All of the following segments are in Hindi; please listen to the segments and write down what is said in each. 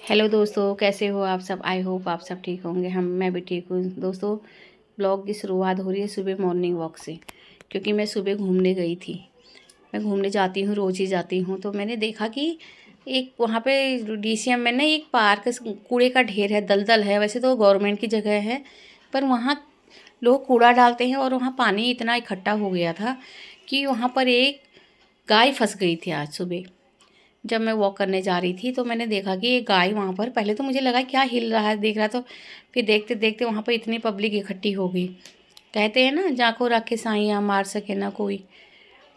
हेलो दोस्तों, कैसे हो आप सब। आई होप आप सब ठीक होंगे। मैं भी ठीक हूँ दोस्तों। ब्लॉग की शुरुआत हो रही है सुबह मॉर्निंग वॉक से, क्योंकि मैं सुबह घूमने गई थी। मैं घूमने जाती हूँ, रोज़ ही जाती हूँ। तो मैंने देखा कि एक वहाँ पे डीसीएम में ना एक पार्क, कूड़े का ढेर है, दलदल है। वैसे तो गवर्नमेंट की जगह है, पर वहाँ लोग कूड़ा डालते हैं और वहाँ पानी इतना इकट्ठा हो गया था कि वहाँ पर एक गाय फंस गई थी आज सुबह। जब मैं वॉक करने जा रही थी तो मैंने देखा कि एक गाय वहाँ पर, पहले तो मुझे लगा क्या हिल रहा है, देख रहा। तो फिर देखते देखते वहाँ पर इतनी पब्लिक इकट्ठी हो गई। कहते हैं ना, जाको रखे साइयाँ मार सके ना कोई,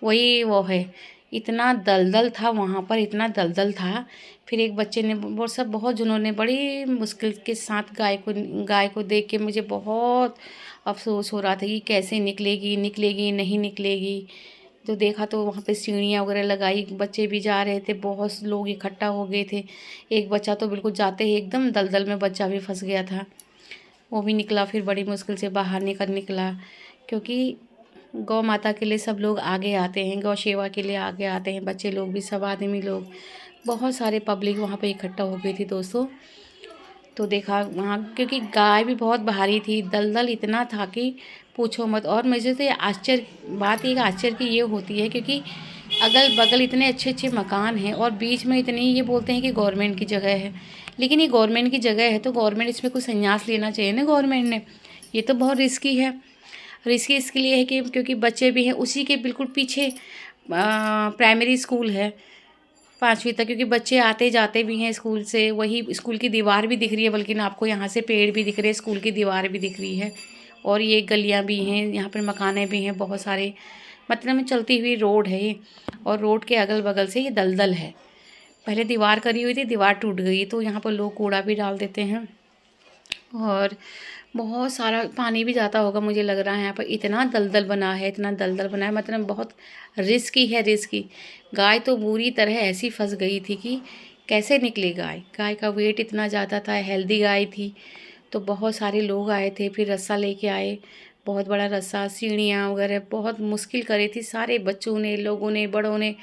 वही वो है। इतना दलदल था वहाँ पर, इतना दलदल था। फिर एक बच्चे ने, वो सब बहुत, जिन्होंने बड़ी मुश्किल के साथ गाय को देख के मुझे बहुत अफसोस हो रहा था कि कैसे निकलेगी निकलेगी नहीं निकलेगी। तो देखा तो वहाँ पे सीढ़ियाँ वगैरह लगाई, बच्चे भी जा रहे थे, बहुत लोग इकट्ठा हो गए थे। एक बच्चा तो बिल्कुल जाते ही एकदम दलदल में बच्चा भी फंस गया था। वो भी निकला, फिर बड़ी मुश्किल से बाहर निकला। क्योंकि गौ माता के लिए सब लोग आगे आते हैं, गौ सेवा के लिए आगे आते हैं, बच्चे लोग भी, सब आदमी लोग, बहुत सारे पब्लिक वहाँ पे इकट्ठा हो गई थी दोस्तों। तो देखा वहाँ, क्योंकि गाय भी बहुत भारी थी, दलदल इतना था कि पूछो मत। और मुझे तो ये आश्चर्य की ये होती है, क्योंकि अगल बगल इतने अच्छे अच्छे मकान हैं और बीच में इतनी, ये बोलते हैं कि गवर्नमेंट की जगह है। लेकिन ये गवर्नमेंट की जगह है तो गवर्नमेंट इसमें कुछ संन्यास लेना चाहिए ना गवर्नमेंट ने। ये तो बहुत रिस्की है। रिस्की इसके लिए है कि क्योंकि बच्चे भी हैं, उसी के बिल्कुल पीछे प्राइमरी स्कूल है 5वीं तक, क्योंकि बच्चे आते जाते भी हैं स्कूल से। वही स्कूल की दीवार भी दिख रही है, बल्कि ना आपको यहाँ से पेड़ भी दिख रहे हैं, स्कूल की दीवार भी दिख रही है। और ये गलियाँ भी हैं, यहाँ पर मकाने भी हैं बहुत सारे। मतलब में चलती हुई रोड है ये, और रोड के अगल बगल से ये दलदल है। पहले दीवार करी हुई थी, दीवार टूट गई, तो यहाँ पर लोग कूड़ा भी डाल देते हैं। और बहुत सारा पानी भी जाता होगा मुझे लग रहा है। यहाँ पर इतना दलदल बना है, इतना दलदल बना है, मतलब बहुत रिस्की है, रिस्की। गाय तो बुरी तरह ऐसी फंस गई थी कि कैसे निकले गाय। गाय का वेट इतना ज़्यादा था, हेल्दी गाय थी। तो बहुत सारे लोग आए थे, फिर रस्सा लेके आए, बहुत बड़ा रस्सा, सीढ़ियाँ वगैरह, बहुत मुश्किल करी थी। सारे बच्चों ने, लोगों ने, बड़ों ने,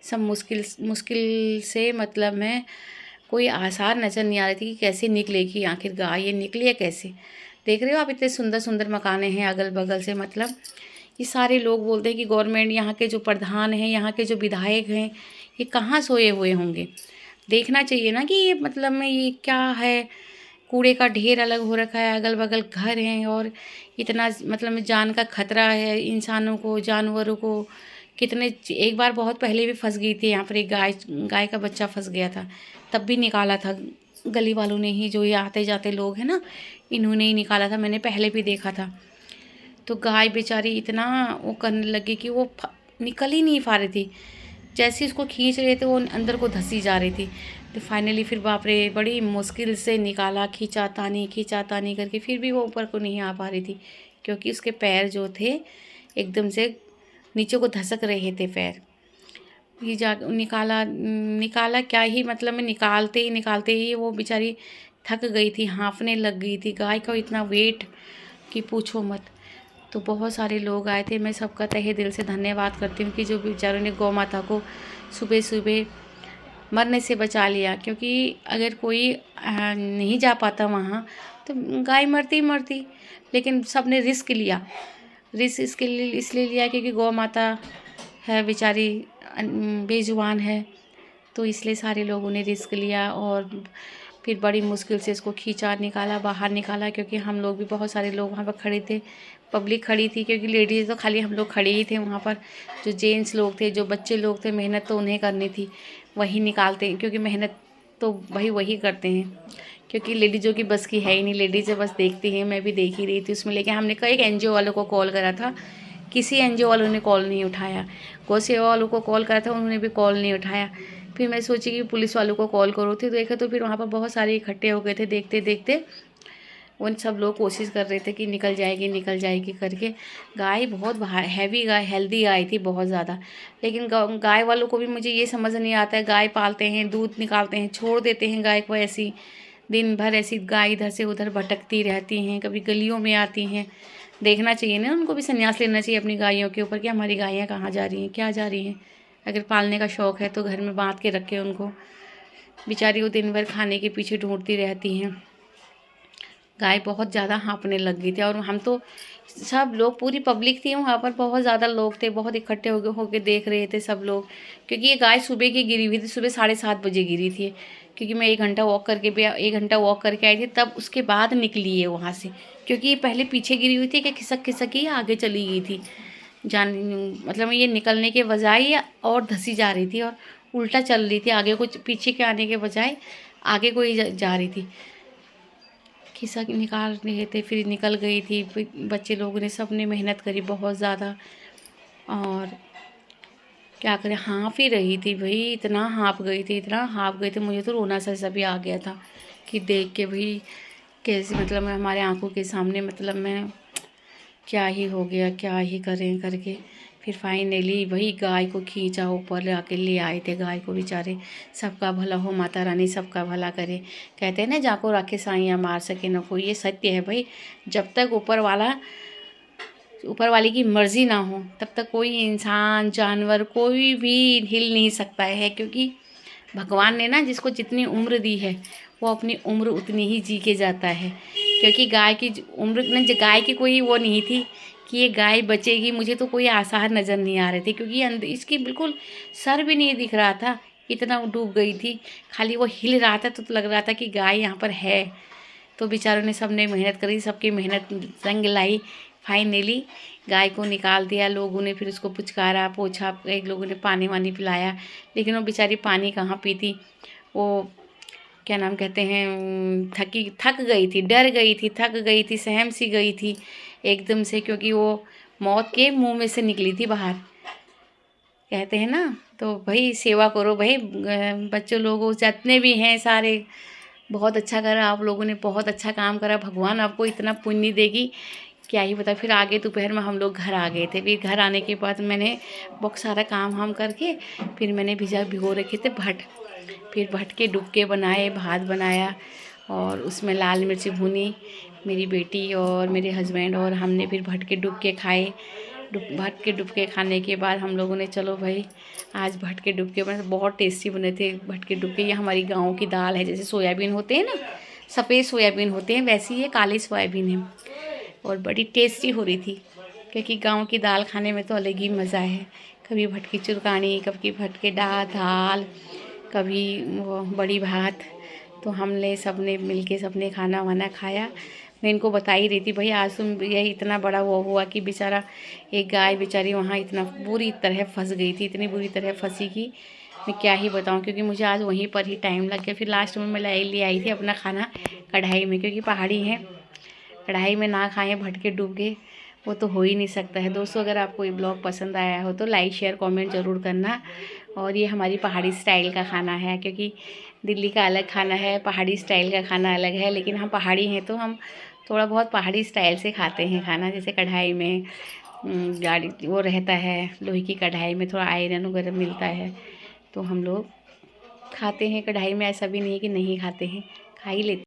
सब मुश्किल मुश्किल से, मतलब में कोई आसार नज़र नहीं आ रही थी कि कैसे निकलेगी आखिर गाय, ये निकली है कैसे। देख रहे हो आप, इतने सुंदर सुंदर मकाने हैं अगल बगल से। मतलब ये सारे लोग बोलते हैं कि गवर्नमेंट, यहाँ के जो प्रधान हैं, यहाँ के जो विधायक हैं, ये कहाँ सोए हुए होंगे। देखना चाहिए ना कि ये, मतलब में ये क्या है। कूड़े का ढेर अलग हो रखा है, अगल बगल घर हैं, और इतना, मतलब में जान का खतरा है इंसानों को, जानवरों को। कितने, एक बार बहुत पहले भी फंस गई थी यहाँ पर एक गाय, गाय का बच्चा फंस गया था, तब भी निकाला था गली वालों ने ही, जो ये आते जाते लोग हैं ना, इन्होंने ही निकाला था। मैंने पहले भी देखा था। तो गाय बेचारी इतना वो करने लगी कि वो निकल ही नहीं पा रही थी। जैसे उसको खींच रहे थे, वो अंदर को धंसी जा रही थी। तो फाइनली फिर बाप रे, बड़ी मुश्किल से निकाला, खींचा तानी करके, फिर भी वो ऊपर को नहीं आ पा रही थी, क्योंकि उसके पैर जो थे एकदम से नीचे को धसक रहे थे पैर। ये जा निकाला निकाला क्या ही, मतलब में निकालते ही वो बेचारी थक गई थी, हाँफने लग गई थी। गाय का इतना वेट कि पूछो मत। तो बहुत सारे लोग आए थे, मैं सबका तहे दिल से धन्यवाद करती हूँ कि जो बेचारों ने गौ माता को सुबह सुबह मरने से बचा लिया। क्योंकि अगर कोई नहीं जा पाता वहाँ, तो गाय मरती ही मरती। लेकिन सब ने रिस्क लिया। रिस्क इसके लिए इसलिए लिया क्योंकि गौ माता है बेचारी, बेजुबान है, तो इसलिए सारे लोगों ने रिस्क लिया। और फिर बड़ी मुश्किल से इसको खींचा, निकाला, बाहर निकाला। क्योंकि हम लोग भी, बहुत सारे लोग वहाँ पर खड़े थे, पब्लिक खड़ी थी, क्योंकि लेडीज़ तो खाली हम लोग खड़े ही थे वहाँ पर। जो जेंट्स लोग थे, जो बच्चे लोग थे, मेहनत तो उन्हें करनी थी, वही निकालते हैं, क्योंकि मेहनत तो भाई वही करते हैं। क्योंकि लेडीज़ों की बस की है ही नहीं, लेडीज़ें बस देखती हैं। मैं भी देख ही रही थी उसमें। लेकिन हमने कहा, एक एनजीओ वालों को कॉल करा था, किसी एनजीओ वालों ने कॉल नहीं उठाया। गौ सेवा वालों को कॉल करा था, उन्होंने भी कॉल नहीं उठाया। फिर मैं सोची कि पुलिस वालों को कॉल करो थी, देखा तो फिर वहाँ पर बहुत सारे इकट्ठे हो गए थे। देखते देखते उन सब लोग कोशिश कर रहे थे कि निकल जाएगी करके। गाय बहुत हैवी गाय, हेल्दी गाय थी बहुत ज़्यादा। लेकिन गाय वालों को भी, मुझे ये समझ नहीं आता है, गाय पालते हैं, दूध निकालते हैं, छोड़ देते हैं गाय को ऐसी, दिन भर ऐसी गाय इधर से उधर भटकती रहती हैं, कभी गलियों में आती हैं। देखना चाहिए ना, उनको भी संन्यास लेना चाहिए अपनी गायों के ऊपर कि हमारी गायें कहाँ जा रही हैं, क्या जा रही हैं। अगर पालने का शौक़ है तो घर में बांध के रखें उनको। बेचारी वो दिन भर खाने के पीछे ढूंढती रहती हैं। गाय बहुत ज़्यादा हाँफने लग गई थी और हम तो सब लोग, पूरी पब्लिक थी वहाँ पर, बहुत ज़्यादा लोग थे, बहुत इकट्ठे होके देख रहे थे सब लोग। क्योंकि ये गाय सुबह की गिरी हुई थी, सुबह 7:30 बजे गिरी थी। क्योंकि मैं 1 घंटा वॉक करके आई थी, तब उसके बाद निकली है वहाँ से। क्योंकि ये पहले पीछे गिरी हुई थी कि खिसक खिसक ही आगे चली गई थी। जान मतलब ये निकलने के बजाय ये और धसी जा रही थी और उल्टा चल रही थी, आगे कुछ पीछे के आने के बजाय आगे को ही जा रही थी। खिसा निकाल रहे थे, फिर निकल गई थी। बच्चे लोगों ने, सब ने मेहनत करी बहुत ज़्यादा। और क्या करें, हाँफ ही रही थी भाई, इतना हाँफ गई थी, इतना हाँफ गई थी, मुझे तो रोना सा भी आ गया था कि देख के भाई कैसे, मतलब मैं हमारे आंखों के सामने, मतलब मैं क्या ही हो गया, क्या ही करें करके। फिर फाइनली वही गाय को खींचा, ऊपर आके ले आए थे गाय को। बेचारे, सबका भला हो, माता रानी सबका भला करे। कहते हैं ना, जाको राखे साइयाँ मार सके न कोई, ये सत्य है भाई। जब तक ऊपर वाले की मर्ज़ी ना हो, तब तक कोई इंसान, जानवर, कोई भी हिल नहीं सकता है। क्योंकि भगवान ने ना जिसको जितनी उम्र दी है, वो अपनी उम्र उतनी ही जी के जाता है। क्योंकि गाय की उम्र में, गाय की कोई वो नहीं थी कि ये गाय बचेगी। मुझे तो कोई आसार नज़र नहीं आ रहे थे, क्योंकि अंदर इसकी बिल्कुल सर भी नहीं दिख रहा था, इतना डूब गई थी। खाली वो हिल रहा था तो लग रहा था कि गाय यहाँ पर है। तो बेचारों ने, सब ने मेहनत करी, सबकी मेहनत रंग लाई। फाइनली गाय को निकाल दिया। लोगों ने फिर उसको पुचकारा, पोछा, एक लोगों ने पानी वानी पिलाया। लेकिन वो बेचारी पानी कहाँ पीती, वो क्या नाम कहते हैं, थक गई थी, डर गई थी, थक गई थी, सहम सी गई थी एकदम से। क्योंकि वो मौत के मुंह में से निकली थी बाहर, कहते हैं ना। तो भाई सेवा करो भाई, बच्चों लोगों जितने भी हैं सारे, बहुत अच्छा करा आप लोगों ने, बहुत अच्छा काम करा। भगवान आपको इतना पुण्य देगी, क्या ही पता। फिर आगे दोपहर में हम लोग घर आ गए थे। फिर घर आने के बाद मैंने बहुत सारा काम हम करके, फिर मैंने भिगो रखे थे भट। फिर भट के डुबके बनाए, भात बनाया और उसमें लाल मिर्ची भुनी। मेरी बेटी और मेरे हस्बैंड और हमने फिर भट के डुबके खाए। भट के डुबके खाने के बाद हम लोगों ने, चलो भाई आज भट के डुबके बने, बहुत टेस्टी बने थे भट के डुबके। ये हमारी गाँव की दाल है, जैसे सोयाबीन होते हैं ना, सफ़ेद सोयाबीन होते हैं, वैसी ये काली सोयाबीन है और बड़ी टेस्टी हो रही थी। क्योंकि गांव की दाल खाने में तो अलग ही मज़ा है। कभी भटकी चुरकानी, कभी भटके दाल, कभी वो बड़ी भात। तो हमने सबने मिलके सबने खाना वाना खाया। मैं इनको बता ही रही थी, भाई आज तुम, यही इतना बड़ा वो हुआ कि बेचारा एक गाय बेचारी वहाँ इतना बुरी तरह फंस गई थी, इतनी बुरी तरह फंसी कि मैं क्या ही बताऊँ। क्योंकि मुझे आज वहीं पर ही टाइम लग गया। फिर लास्ट में मैं ले आई थी अपना खाना कढ़ाई में, क्योंकि पहाड़ी है, कढ़ाई में ना खाएं भटके डूबके, वो तो हो ही नहीं सकता है। दोस्तों, अगर आपको ये ब्लॉग पसंद आया हो तो लाइक शेयर कमेंट ज़रूर करना। और ये हमारी पहाड़ी स्टाइल का खाना है, क्योंकि दिल्ली का अलग खाना है, पहाड़ी स्टाइल का खाना अलग है। लेकिन हम पहाड़ी हैं तो हम थोड़ा बहुत पहाड़ी स्टाइल से खाते हैं खाना। जैसे कढ़ाई में गाड़ी वो रहता है, लोहे की कढ़ाई में थोड़ा आयरन वगैरह मिलता है, तो हम लोग खाते हैं कढ़ाई में। ऐसा भी नहीं है कि नहीं खाते हैं, खा ही लेते हैं।